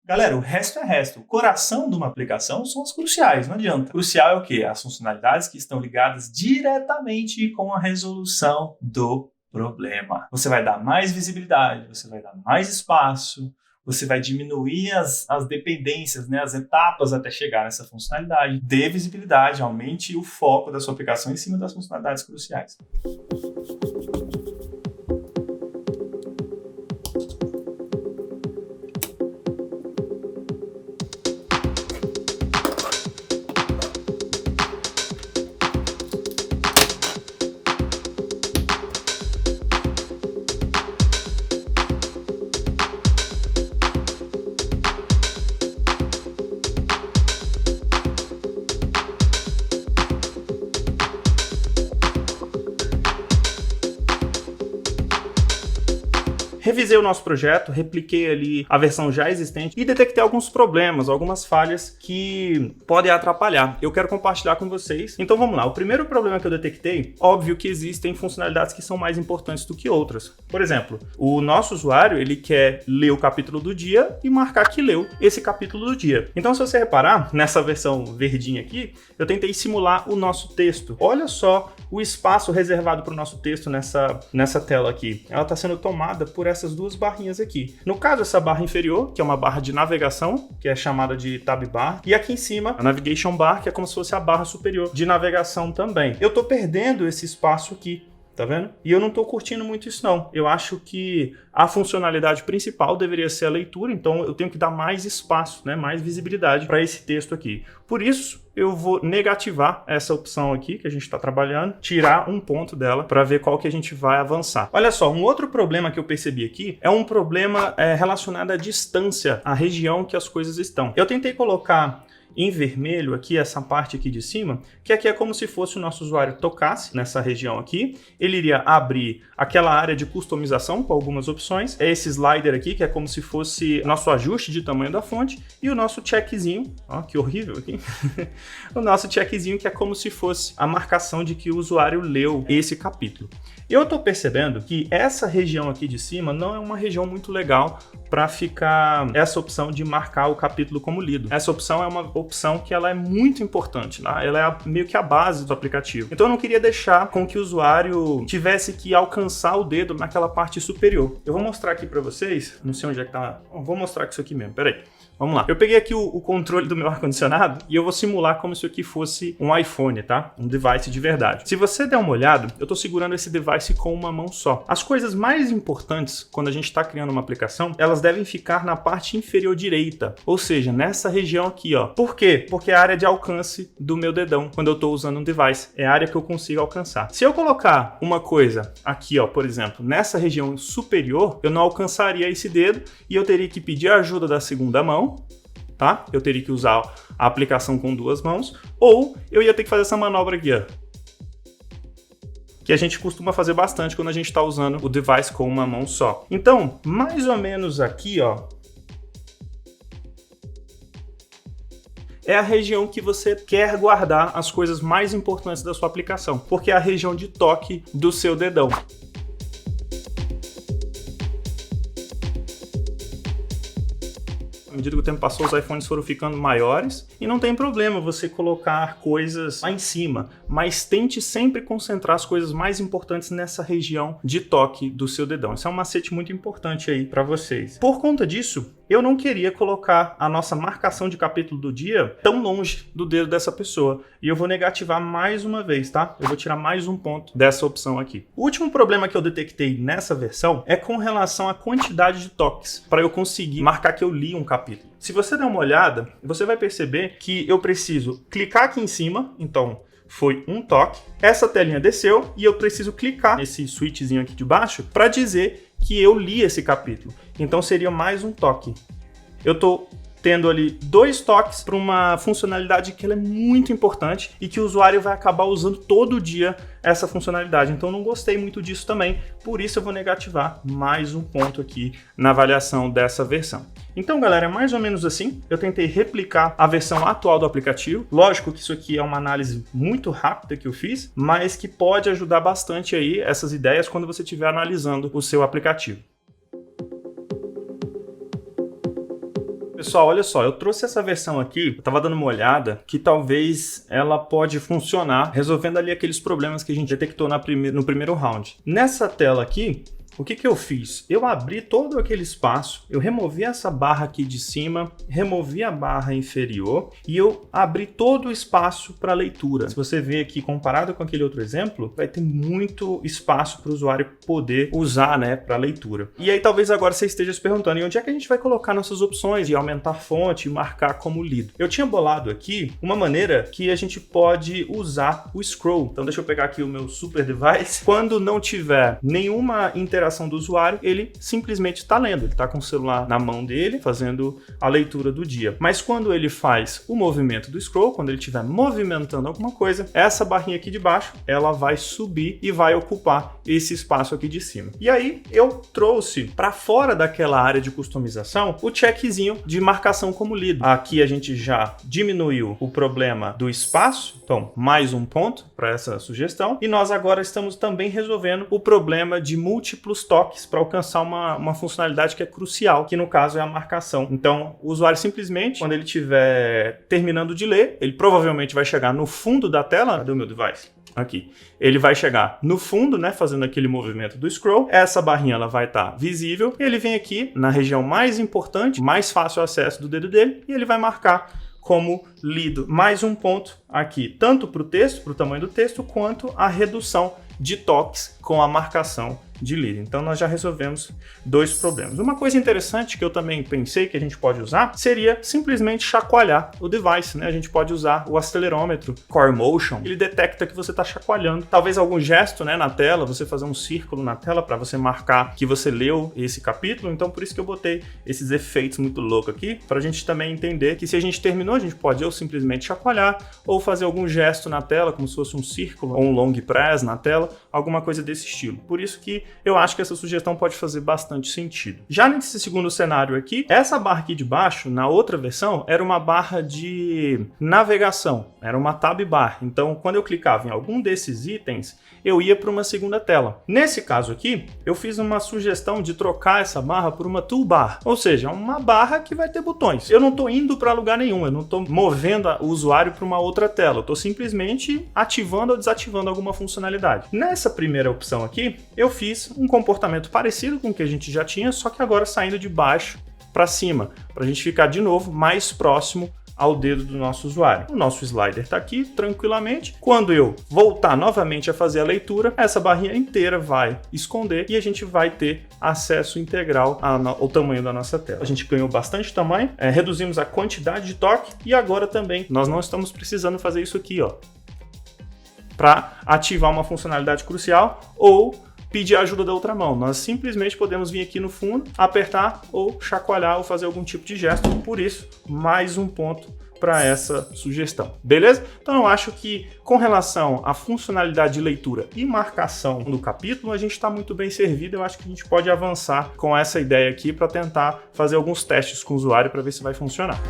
Galera, o resto é resto. O coração de uma aplicação são as cruciais, não adianta. Crucial é o quê? As funcionalidades que estão ligadas diretamente com a resolução do problema. Você vai dar mais visibilidade, você vai dar mais espaço, você vai diminuir as dependências, né, as etapas até chegar nessa funcionalidade. Dê visibilidade, aumente o foco da sua aplicação em cima das funcionalidades cruciais. Revisei o nosso projeto, repliquei ali a versão já existente e detectei alguns problemas, algumas falhas que podem atrapalhar. Eu quero compartilhar com vocês. Então vamos lá. O primeiro problema que eu detectei, óbvio que existem funcionalidades que são mais importantes do que outras. Por exemplo, o nosso usuário, ele quer ler o capítulo do dia e marcar que leu esse capítulo do dia. Então, se você reparar, nessa versão verdinha aqui, eu tentei simular o nosso texto. Olha só o espaço reservado para o nosso texto nessa tela aqui. Ela está sendo tomada por essas duas barrinhas aqui. No caso, essa barra inferior, que é uma barra de navegação, que é chamada de Tab Bar, e aqui em cima, a Navigation Bar, que é como se fosse a barra superior de navegação também. Eu tô perdendo esse espaço aqui, tá vendo? E eu não tô curtindo muito isso não. Eu acho que a funcionalidade principal deveria ser a leitura, então eu tenho que dar mais espaço, né, mais visibilidade para esse texto aqui. Por isso, eu vou negativar essa opção aqui que a gente está trabalhando, tirar um ponto dela para ver qual que a gente vai avançar. Olha só, um outro problema que eu percebi aqui é um problema relacionado à distância, à região que as coisas estão. Eu tentei colocar em vermelho aqui, essa parte aqui de cima, que aqui é como se fosse o nosso usuário tocasse nessa região aqui, ele iria abrir aquela área de customização com algumas opções, é esse slider aqui, que é como se fosse nosso ajuste de tamanho da fonte, e o nosso checkzinho, ó, que horrível aqui, o nosso checkzinho que é como se fosse a marcação de que o usuário leu esse capítulo. Eu tô percebendo que essa região aqui de cima não é uma região muito legal para ficar essa opção de marcar o capítulo como lido. Essa opção é uma opção que ela é muito importante, né? Ela é meio que a base do aplicativo. Então eu não queria deixar com que o usuário tivesse que alcançar o dedo naquela parte superior. Eu vou mostrar aqui para vocês, não sei onde é que tá, vou mostrar com isso aqui mesmo, peraí. Vamos lá. Eu peguei aqui o controle do meu ar-condicionado e eu vou simular como se isso aqui fosse um iPhone, tá? Um device de verdade. Se você der uma olhada, eu tô segurando esse device com uma mão só. As coisas mais importantes quando a gente está criando uma aplicação, elas devem ficar na parte inferior direita, ou seja, nessa região aqui, ó. Por quê? Porque é a área de alcance do meu dedão quando eu tô usando um device. É a área que eu consigo alcançar. Se eu colocar uma coisa aqui, ó, por exemplo, nessa região superior, eu não alcançaria esse dedo e eu teria que pedir a ajuda da segunda mão, tá? Eu teria que usar a aplicação com duas mãos, ou eu ia ter que fazer essa manobra aqui, ó, que a gente costuma fazer bastante quando a gente está usando o device com uma mão só. Então, mais ou menos aqui, ó, é a região que você quer guardar as coisas mais importantes da sua aplicação, porque é a região de toque do seu dedão. À medida que o tempo passou, os iPhones foram ficando maiores e não tem problema você colocar coisas lá em cima, mas tente sempre concentrar as coisas mais importantes nessa região de toque do seu dedão. Isso é um macete muito importante aí para vocês. Por conta disso, eu não queria colocar a nossa marcação de capítulo do dia tão longe do dedo dessa pessoa. E eu vou negativar mais uma vez, tá? Eu vou tirar mais um ponto dessa opção aqui. O último problema que eu detectei nessa versão é com relação à quantidade de toques, para eu conseguir marcar que eu li um capítulo. Se você der uma olhada, você vai perceber que eu preciso clicar aqui em cima, então foi um toque, essa telinha desceu e eu preciso clicar nesse switchzinho aqui de baixo para dizer que eu li esse capítulo. Então seria mais um toque. Eu tô tendo ali 2 toques para uma funcionalidade que ela é muito importante e que o usuário vai acabar usando todo dia essa funcionalidade. Então não gostei muito disso também, por isso eu vou negativar mais um ponto aqui na avaliação dessa versão. Então, galera, é mais ou menos assim. Eu tentei replicar a versão atual do aplicativo. Lógico que isso aqui é uma análise muito rápida que eu fiz, mas que pode ajudar bastante aí essas ideias quando você estiver analisando o seu aplicativo. Pessoal, olha só, eu trouxe essa versão aqui, eu tava dando uma olhada, que talvez ela pode funcionar resolvendo ali aqueles problemas que a gente detectou no primeiro round. Nessa tela aqui, o que eu fiz? Eu abri todo aquele espaço, eu removi essa barra aqui de cima, removi a barra inferior e eu abri todo o espaço para leitura. Se você ver aqui, comparado com aquele outro exemplo, vai ter muito espaço para o usuário poder usar, né, para leitura. E aí talvez agora você esteja se perguntando, e onde é que a gente vai colocar nossas opções de aumentar fonte e marcar como lido? Eu tinha bolado aqui uma maneira que a gente pode usar o scroll. Então deixa eu pegar aqui o meu super device. Quando não tiver nenhuma interação do usuário, ele simplesmente está lendo, ele está com o celular na mão dele, fazendo a leitura do dia. Mas quando ele faz o movimento do scroll, quando ele estiver movimentando alguma coisa, essa barrinha aqui de baixo, ela vai subir e vai ocupar esse espaço aqui de cima. E aí eu trouxe para fora daquela área de customização o checkzinho de marcação como lido. Aqui a gente já diminuiu o problema do espaço, então mais um ponto para essa sugestão, e nós agora estamos também resolvendo o problema de múltiplos toques para alcançar uma funcionalidade que é crucial, que no caso é a marcação. Então, o usuário simplesmente, quando ele estiver terminando de ler, ele provavelmente vai chegar no fundo da tela. Cadê o meu device? Aqui. Ele vai chegar no fundo, né, fazendo aquele movimento do scroll. Essa barrinha ela vai estar visível. Ele vem aqui na região mais importante, mais fácil acesso do dedo dele, e ele vai marcar como lido. Mais um ponto aqui, tanto para o texto, para o tamanho do texto, quanto a redução de toques com a marcação de lido. Então nós já resolvemos dois problemas. Uma coisa interessante que eu também pensei que a gente pode usar seria simplesmente chacoalhar o device, né? A gente pode usar o acelerômetro Core Motion. Ele detecta que você está chacoalhando. Talvez algum gesto, né, na tela, você fazer um círculo na tela para você marcar que você leu esse capítulo. Então por isso que eu botei esses efeitos muito loucos aqui, para a gente também entender que se a gente terminou, a gente pode ou simplesmente chacoalhar ou fazer algum gesto na tela, como se fosse um círculo ou um long press na tela, alguma coisa desse estilo. Por isso que eu acho que essa sugestão pode fazer bastante sentido. Já nesse segundo cenário aqui, essa barra aqui de baixo, na outra versão, era uma barra de navegação, era uma tab bar. Então, quando eu clicava em algum desses itens, eu ia para uma segunda tela. Nesse caso aqui, eu fiz uma sugestão de trocar essa barra por uma toolbar, ou seja, uma barra que vai ter botões. Eu não estou indo para lugar nenhum, eu não estou movendo o usuário para uma outra tela, eu estou simplesmente ativando ou desativando alguma funcionalidade. Nessa primeira opção aqui, eu fiz um comportamento parecido com o que a gente já tinha, só que agora saindo de baixo para cima, para a gente ficar de novo mais próximo ao dedo do nosso usuário. O nosso slider está aqui tranquilamente. Quando eu voltar novamente a fazer a leitura, essa barrinha inteira vai esconder e a gente vai ter acesso integral ao tamanho da nossa tela. A gente ganhou bastante tamanho, reduzimos a quantidade de toque e agora também nós não estamos precisando fazer isso aqui, ó, para ativar uma funcionalidade crucial ou pedir a ajuda da outra mão. Nós simplesmente podemos vir aqui no fundo, apertar ou chacoalhar ou fazer algum tipo de gesto. Por isso, mais um ponto para essa sugestão. Beleza? Então eu acho que com relação à funcionalidade de leitura e marcação do capítulo, a gente está muito bem servido. Eu acho que a gente pode avançar com essa ideia aqui para tentar fazer alguns testes com o usuário para ver se vai funcionar.